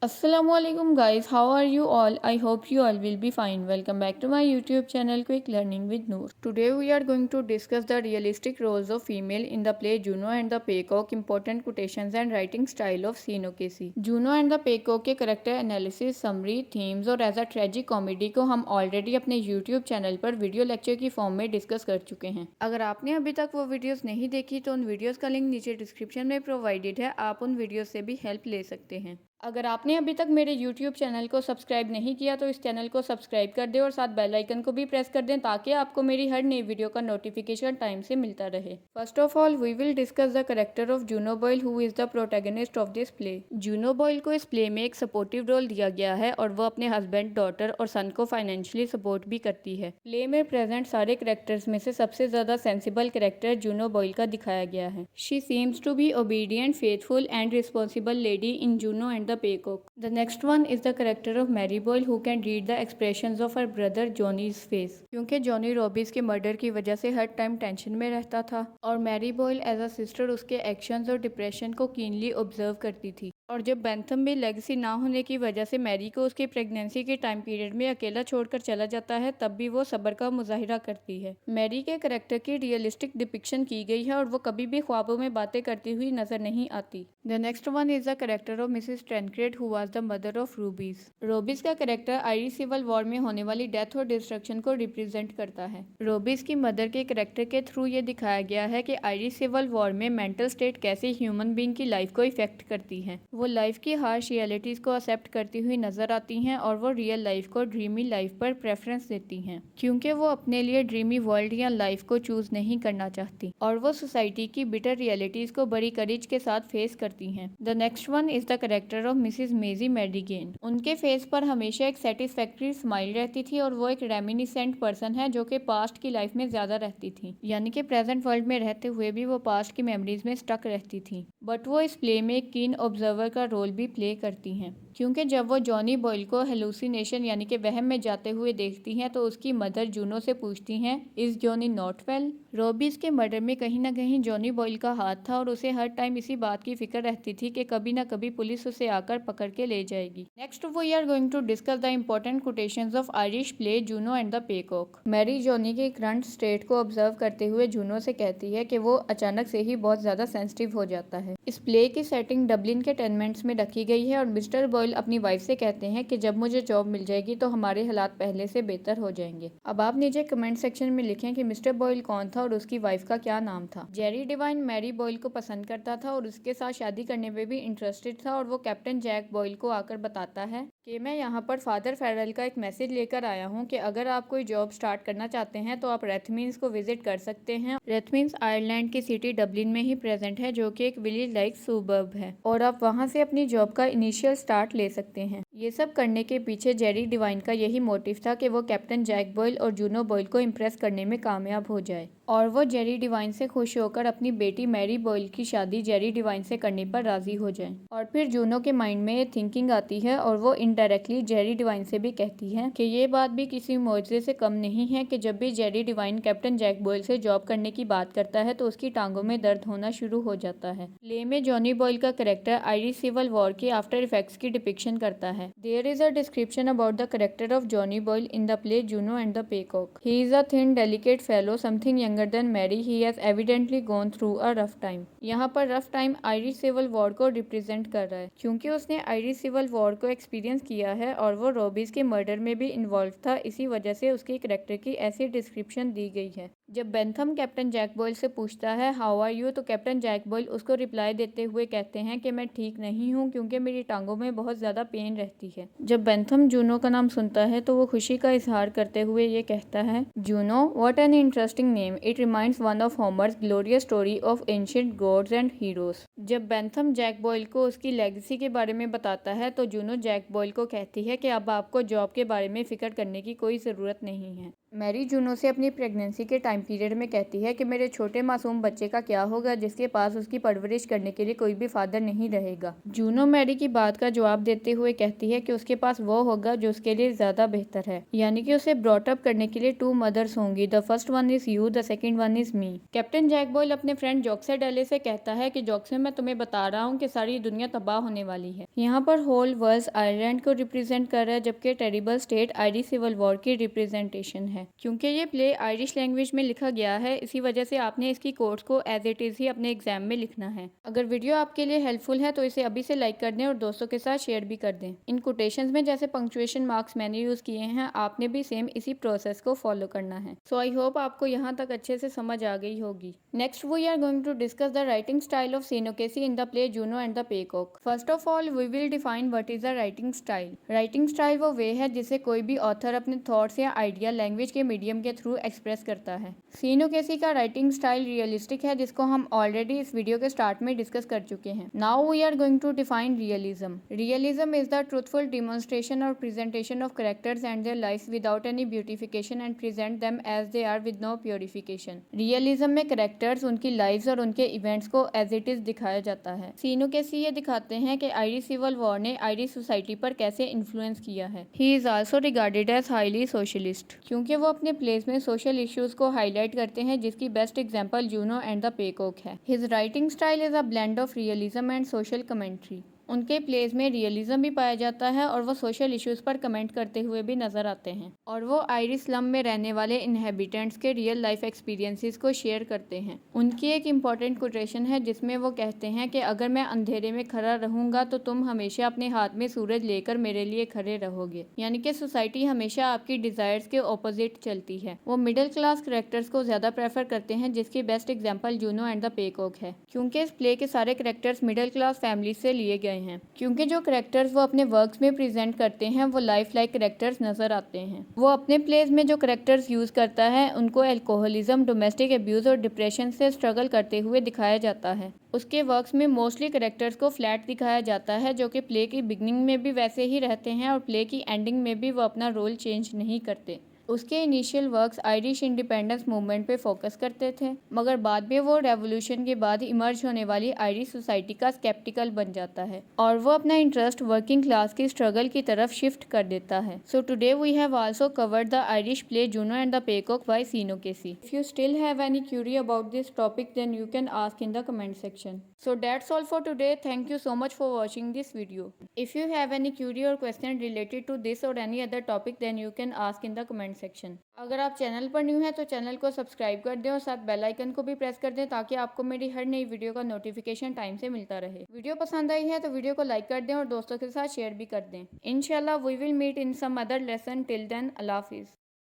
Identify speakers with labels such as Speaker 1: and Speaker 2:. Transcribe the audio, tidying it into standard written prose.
Speaker 1: Assalamualaikum guys, how are you all? I hope you all will be fine. Welcome back to my YouTube channel Quick Learning with Noor. Today we are going to discuss the realistic roles of female in the play Juno and the Peacock, important quotations and writing style of Sino Casey. Juno and the Peacock के character analysis, summary, themes और as a tragic comedy को हम already अपने YouTube channel पर video lecture की form में discuss कर चुके हैं। अगर आपने अभी तक वो वीडियोस नहीं देखी तो उन वीडियोस का लिंक नीचे डिस्क्रिप्शन में प्रोवाइडेड है, आप उन वीडियोस से भी हेल्प ले सकते हैं। अगर आपने अभी तक मेरे YouTube चैनल को सब्सक्राइब नहीं किया तो इस चैनल को सब्सक्राइब कर दें और साथ बेल आइकन को भी प्रेस कर दें ताकि आपको मेरी हर नई वीडियो का नोटिफिकेशन टाइम से मिलता रहे। First of all we will discuss the character of Juno Boyle who is the protagonist of this play. Juno Boyle को इस प्ले में एक सपोर्टिव रोल दिया गया है और वो अपने हस्बैंड, डॉटर और सन को फाइनेंशियली सपोर्ट भी करती है। प्ले में प्रेजेंट सारे कैरेक्टर्स में से सबसे ज्यादा सेंसिबल कैरेक्टर जूनो बॉयल का दिखाया गया है। She seems to be obedient, faithful and responsible lady in Juno and the Peacock. The next one is the character of Mary Boyle who can read the expressions of her brother Johnny's face. क्योंकि Johnny रॉबिस के murder की वजह से हर time tension में रहता था और Mary Boyle as a sister उसके एक्शंस और डिप्रेशन को कीनली ऑब्जर्व करती थी। और जब बेंथम में लेगेसी ना होने की वजह से मैरी को उसकी प्रेगनेंसी के टाइम पीरियड में अकेला छोड़कर चला जाता है तब भी वो सब्र का मुजाहिरा करती है। मैरी के करैक्टर की रियलिस्टिक डिपिक्शन की गई है और वो कभी भी ख्वाबों में बातें करती हुई नजर नहीं आती। The next one is the character of Mrs Tancred who was the mother of Robbie's. Robbie's का करेक्टर आयरिश सिविल वॉर में होने वाली डेथ और डिस्ट्रक्शन को रिप्रेजेंट करता है। रोबीज की मदर के करेक्टर के थ्रू ये दिखाया गया है कि आयरिश सिविल वॉर में मेंटल स्टेट कैसे ह्यूमन बीइंग की लाइफ को इफेक्ट करती है। वो लाइफ की हार्श रियलिटीज को एक्सेप्ट करती हुई नजर आती हैं और वो रियल लाइफ को ड्रीमी लाइफ पर प्रेफरेंस देती हैं क्योंकि वो अपने लिए ड्रीमी वर्ल्ड या लाइफ को चूज नहीं करना चाहती और वो सोसाइटी की बिटर रियलिटीज को बड़ी करेज के साथ फेस करती हैं। The next one is the character of Mrs Maisie Madigan. उनके फेस पर हमेशा एक सेटिस्फैक्ट्री स्माइल रहती थी और वो एक रेमिनिसेंट पर्सन है जो कि पास्ट की लाइफ में ज्यादा रहती थी, यानी कि प्रेजेंट वर्ल्ड में रहते हुए भी वो पास्ट की मेमोरीज में स्टक रहती थी। बट वो इस प्ले में एक कीन ऑब्जर्वर का रोल भी प्ले करती हैं क्योंकि जब वो जॉनी बॉयल को हेलुसिनेशन यानी कि वहम में जाते हुए देखती हैं तो उसकी मदर जूनो से पूछती हैं, इज जॉनी नॉट वेल। रॉबीज के मर्डर में कहीं ना कहीं जॉनी बॉयल का हाथ था और उसे हर टाइम इसी बात की फिक्र रहती थी कि कभी ना कभी पुलिस उसे आकर पकड़ के ले जाएगी। Next we are going to discuss the important quotations of Irish play Juno and the Paycock. Mary Johnny के करंट स्टेट को ऑब्जर्व करते हुए जूनो से कहती है कि वो अचानक से ही बहुत ज्यादा सेंसिटिव हो जाता है। इस प्ले की सेटिंग डबलिन के टेनमेंट्स में रखी गई है और मिस्टर बॉयल अपनी वाइफ से कहते हैं कि जब मुझे जॉब मिल जाएगी तो हमारे हालात पहले से बेहतर हो जाएंगे। अब आप नीचे कमेंट सेक्शन में लिखें कि मिस्टर बॉयल कौन था और उसकी वाइफ का क्या नाम था। जेरी डिवाइन मैरी बॉयल को पसंद करता था और उसके साथ शादी करने में भी इंटरेस्टेड था और वो कैप्टन जैक बॉयल को आकर बताता है कि मैं यहाँ पर फादर फेरल का एक मैसेज लेकर आया हूँ कि अगर आप कोई जॉब स्टार्ट करना चाहते हैं तो आप रेथमीन्स को विजिट कर सकते हैं। रेथमीन्स आयरलैंड की सिटी डबलिन में ही प्रेजेंट है जो कि एक विलेज लाइक सुबर्ब है और आप वहाँ से अपनी जॉब का इनिशियल स्टार्ट ले सकते हैं। ये सब करने के पीछे जेरी डिवाइन का यही मोटिव था कि वो कैप्टन जैक बॉयल और जूनो बॉयल को इम्प्रेस करने में कामयाब हो जाए और वो जेरी डिवाइन से खुश होकर अपनी बेटी मैरी बॉयल की शादी जेरी डिवाइन से करने पर राजी हो जाए। और फिर जूनो के माइंड में ये थिंकिंग आती है और वो इनडायरेक्टली जेरी डिवाइन से भी कहती है कि ये बात भी किसी मुआवजे से कम नहीं है कि जब भी Jerry Devine captain Jack Boyle से जॉब करने की बात करता है तो उसकी टांगों में दर्द होना शुरू हो जाता है। प्ले में जॉनी बॉयल का कैरेक्टर आयरिश सिविल वॉर के आफ्टर इफेक्ट्स की डिपिक्शन करता है। There is a description about the character of Johnny Boyle in the play Juno and the Paycock. He is a thin delicate fellow something younger than Mary, he has evidently gone through a rough time. यहाँ पर rough time Irish civil war को represent कर रहा है क्योंकि उसने Irish civil war को experience किया है और वो रॉबीज के मर्डर में भी इन्वॉल्व था, इसी वजह से उसके कैरेक्टर की ऐसी डिस्क्रिप्शन दी गई है। जब बेंथम कैप्टन जैक बॉयल से पूछता है हाउ आर यू तो कैप्टन जैक बॉयल उसको रिप्लाई देते हुए कहते हैं कि मैं ठीक नहीं हूँ क्योंकि मेरी टांगों में बहुत ज़्यादा पेन रहती है। जब बेंथम जूनो का नाम सुनता है तो वो खुशी का इजहार करते हुए ये कहता है, Juno what an interesting name, it reminds one of होमर्स glorious story of ancient gods and heroes. जब बेंथम जैक बॉयल को उसकी लेगेसी के बारे में बताता है तो जूनो जैक बॉयल को कहती है कि अब आपको जॉब के बारे में फिक्र करने की कोई ज़रूरत नहीं है। मैरी जूनो से अपनी प्रेगनेंसी के टाइम पीरियड में कहती है कि मेरे छोटे मासूम बच्चे का क्या होगा जिसके पास उसकी परवरिश करने के लिए कोई भी फादर नहीं रहेगा। जूनो मैरी की बात का जवाब देते हुए कहती है कि उसके पास वो होगा जो उसके लिए ज्यादा बेहतर है, यानी कि उसे ब्रॉट अप करने के लिए 2 मदर्स होंगी। The first one is you, the second one is me. Captain Jack Boyle अपने फ्रेंड जॉक्से डेले से कहता है कि जॉक्से, मैं तुम्हें बता रहा हूँ कि सारी दुनिया तबाह होने वाली है। यहाँ पर होल वर्ल्ड आयरलैंड को रिप्रेजेंट कर रहा है, जबकि terrible state Irish civil war की रिप्रेजेंटेशन है। क्योंकि ये प्ले आयरिश लैंग्वेज में लिखा गया है, इसी वजह से आपने इसकी कोट्स को एज इट इज ही अपने एग्जाम में लिखना है। अगर वीडियो आपके लिए हेल्पफुल है तो इसे अभी से लाइक कर दें और दोस्तों के साथ शेयर भी कर दें। इन कोटेशंस में जैसे पंक्चुएशन मार्क्स मैंने यूज किए हैं, आपने भी सेम इसी प्रोसेस को फॉलो करना है। सो आई होप आपको यहाँ तक अच्छे से समझ आ गई होगी। Next we are going to discuss the writing style of Sean O'Casey in the play Juno and the Paycock. First of all we will define what is the writing style. Writing style वो way है जिसे कोई भी author अपने thoughts या idea language के medium के through express करता है। सीनोकेसी का राइटिंग स्टाइल रियलिस्टिक है, जिसको हम ऑलरेडी इस वीडियो के स्टार्ट में डिस्कस कर चुके हैं। Now we are going to define realism. Realism is the truthful demonstration और presentation of characters and their lives without any beautification and present them as they are with no purification. Realism में characters, उनकी lives और उनके events को as it is दिखाया जाता है। सीनोकेसी ये दिखाते हैं कि आयरिश सिविल वॉर ने आयरिश सोसाइटी पर कैसे इन्फ्लुएंस किया है। He is also regarded as highly socialist, क्योंकि वो अपने प्लेस में सोशल इश्यूज को हाईलाइट करते हैं, जिसकी best example Juno and the Paycock है। His writing style is a blend of realism and social commentary. उनके प्लेज में रियलिज्म भी पाया जाता है और वो सोशल इश्यूज पर कमेंट करते हुए भी नजर आते हैं, और वो आयरिश स्लम में रहने वाले इनहेबिटेंट्स के रियल लाइफ एक्सपीरियंसेस को शेयर करते हैं। उनकी एक इम्पॉर्टेंट कोटेशन है जिसमें वो कहते हैं कि अगर मैं अंधेरे में खड़ा रहूंगा तो तुम हमेशा अपने हाथ में सूरज लेकर मेरे लिए खड़े रहोगे। यानी कि सोसाइटी हमेशा आपकी डिजायर्स के ऑपोजिट चलती है। वो मिडिल क्लास करेक्टर्स को ज्यादा प्रेफर करते हैं, जिसकी best example Juno and the Paycock है, क्योंकि इस प्ले के सारे करेक्टर्स मिडिल क्लास फैमिली से लिए गए हैं। क्योंकि जो करेक्टर्स वो अपने वर्क्स में प्रेजेंट करते हैं वो लाइफ लाइक करेक्टर्स नजर आते हैं। वो अपने प्लेस में जो करेक्टर्स यूज करता है उनको अल्कोहलिज्म, डोमेस्टिक अब्यूज और डिप्रेशन से स्ट्रगल करते हुए दिखाया जाता है। उसके वर्क्स में मोस्टली करेक्टर्स को फ्लैट दिखाया जाता है, जो कि प्ले की बिगनिंग में भी वैसे ही रहते हैं और प्ले की एंडिंग में भी वो अपना रोल चेंज नहीं करते। उसके initial works Irish independence movement पे फोकस करते थे, मगर बाद में वो रेवोल्यूशन के बाद इमर्ज होने वाली आयरिश सोसाइटी का स्केप्टिकल बन जाता है और वो अपना इंटरेस्ट वर्किंग क्लास की स्ट्रगल की तरफ शिफ्ट कर देता है। So today we have also covered the Irish play Juno and the Paycock by Sean O'Casey. If you still have any query about this topic then you can ask in the comment section. So that's all for today. Thank you so much for watching this video. If you have any query or question related to this or any other topic then you can ask in the comment section. अगर आप channel पर new हैं तो channel को subscribe कर दें और साथ बेल आइकन को भी प्रेस कर दें ताकि आपको मेरी हर नई वीडियो का नोटिफिकेशन टाइम से मिलता रहे। वीडियो पसंद आई है तो वीडियो को लाइक कर दें और दोस्तों के साथ शेयर भी कर दें। इंशाल्लाह we will meet in some other lesson. Till then अल्लाह हाफिज़।